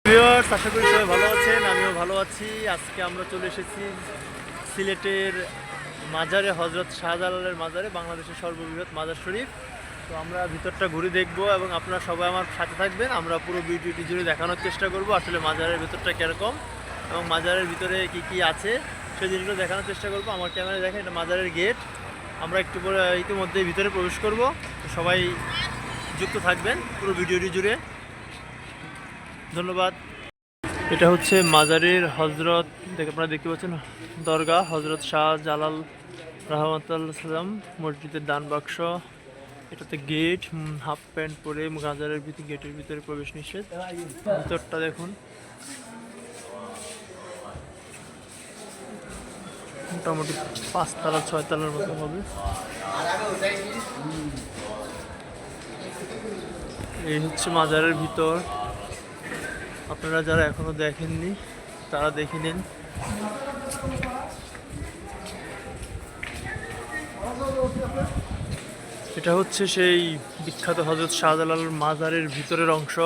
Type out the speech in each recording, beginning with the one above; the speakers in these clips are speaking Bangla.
ভিউয়ার্স, আশা করি সবাই ভালো আছেন। আমিও ভালো আছি। আজকে আমরা চলে এসেছি সিলেটের মাজারে, হজরত শাহজালালের মাজারে, বাংলাদেশের সর্ববৃহৎ মাজার শরীফ। তো আমরা ভিতরটা ঘুরে দেখব এবং আপনারা সবাই আমার সাথে থাকবেন। আমরা পুরো ভিডিওটি জুড়ে দেখানোর চেষ্টা করব আসলে মাজারের ভিতরটা কীরকম এবং মাজারের ভিতরে কি কি আছে সেই জিনিসগুলো দেখানোর চেষ্টা করব। আমার ক্যামেরায় দেখেন, এটা মাজারের গেট। আমরা একটু পরে ইতিমধ্যে ভিতরে প্রবেশ করব। তো সবাই যুক্ত থাকবেন পুরো ভিডিওটি জুড়ে। ধন্যবাদ। এটা হচ্ছে মাজারের হজরত, আপনারা দেখতে পাচ্ছেন দরগা হজরত শাহ জালাল রহমতুল্লাহ সাল্লাম মসজিদের দান বাক্স। এটাতে গেট, হাফ প্যান্ট পরে মাজারের ভিতরে, গেটের ভিতরে প্রবেশ নিষেধ। ভিতরটা দেখুন, মোটামুটি 5 তলা 6 তলার মতো হবে। এই হচ্ছে মাজারের ভিতর। আপনারা যারা এখনো দেখেননি তারা দেখে নিন। এটা হচ্ছে সেই বিখ্যাত হজরত শাহজালাল মাজারের ভিতরের অংশ।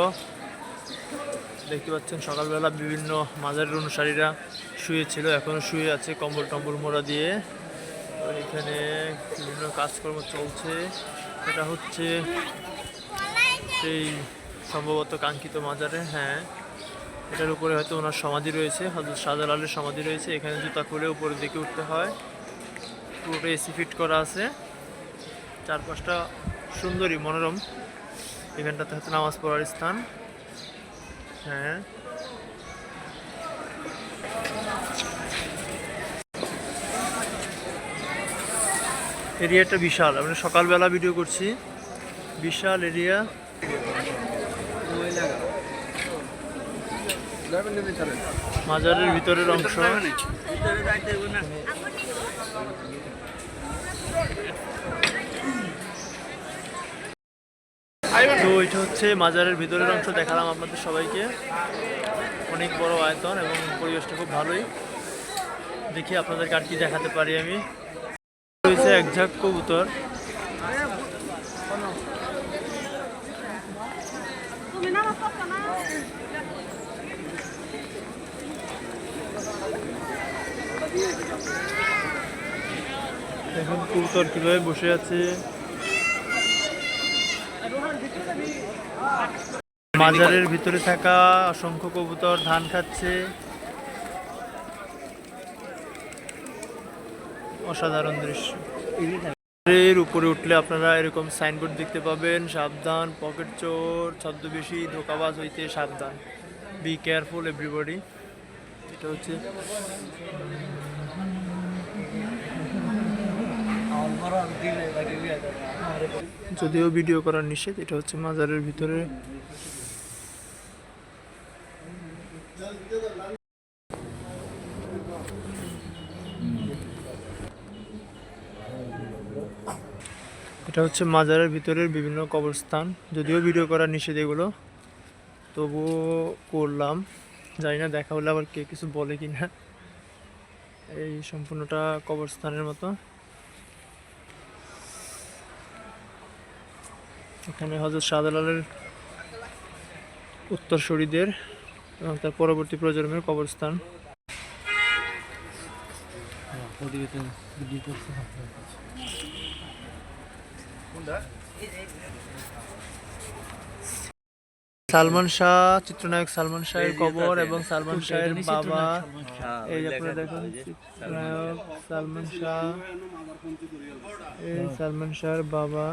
দেখতে পাচ্ছেন সকালবেলা বিভিন্ন মাজারের অনুসারীরা শুয়েছিল, এখনো শুয়ে আছে কম্বল টম্বল মোড়া দিয়ে। এখানে বিভিন্ন কাজকর্ম চলছে। এটা হচ্ছে সেই সম্ভবত কাঙ্ক্ষিত মাজারে। হ্যাঁ, এটার উপরে হয়তো ওনার সমাধি রয়েছে, হযরত শাহজালালের সমাধি রয়েছে। এখানে জুতা খুলে উপরের দিকে উঠতে হয়। পুরোটা এসি ফিট করা আছে। চারপাশটা সুন্দরী, মনোরম। এখানটাতে হচ্ছে নামাজ পড়ার স্থান। হ্যাঁ, এরিয়াটা বিশাল। আমরা সকালবেলা ভিডিও করছি, বিশাল এরিয়া। মাজারের ভিতরের অংশ। তো এটা হচ্ছে মাজারের ভিতরের অংশ, দেখালাম আপনাদের সবাইকে। অনেক বড় আয়তন এবং পরিবেশটা খুব ভালোই। দেখি আপনাদেরকে আর কি দেখাতে পারি আমি। রয়েছে এক ঝাঁক কবুতর। এখন কবুতর কিভাবে বসে আছে। মাজারের ভিতরে থাকা অসংখ্য কবুতর ধান খাচ্ছে। অসাধারণ দৃশ্য। এর উপরে উঠলে আপনারা এরকম সাইনবোর্ড দেখতে পাবেন, সাবধান, পকেট চোর, ছদ্মবেশী, ধোঁকাবাজ হইতে সাবধান, বি কেয়ারফুল এভরিবডি। এটা হচ্ছে যদিও ভিডিও করার নিষেধ। এটা হচ্ছে মাজারের ভিতরে। এটা হচ্ছে মাজারের ভিতরের বিভিন্ন কবরস্থান। যদিও ভিডিও করার নিষেধ এগুলো, তবুও করলাম। জানি না দেখা হলে আবার কে কিছু বলে কিনা। এই সম্পূর্ণটা কবরস্থানের মতো। এখানে হযরত শাহজালালের উত্তরসূরিদের এবং তার পরবর্তী প্রজন্মের কবরস্থান। সালমান শাহ, চিত্রনায়ক সালমান শাহের কবর এবং সালমান শাহের বাবা। এই যে আপনারা দেখুন, চিত্রনায়ক সালমান শাহ, এই সালমান শাহের বাবা।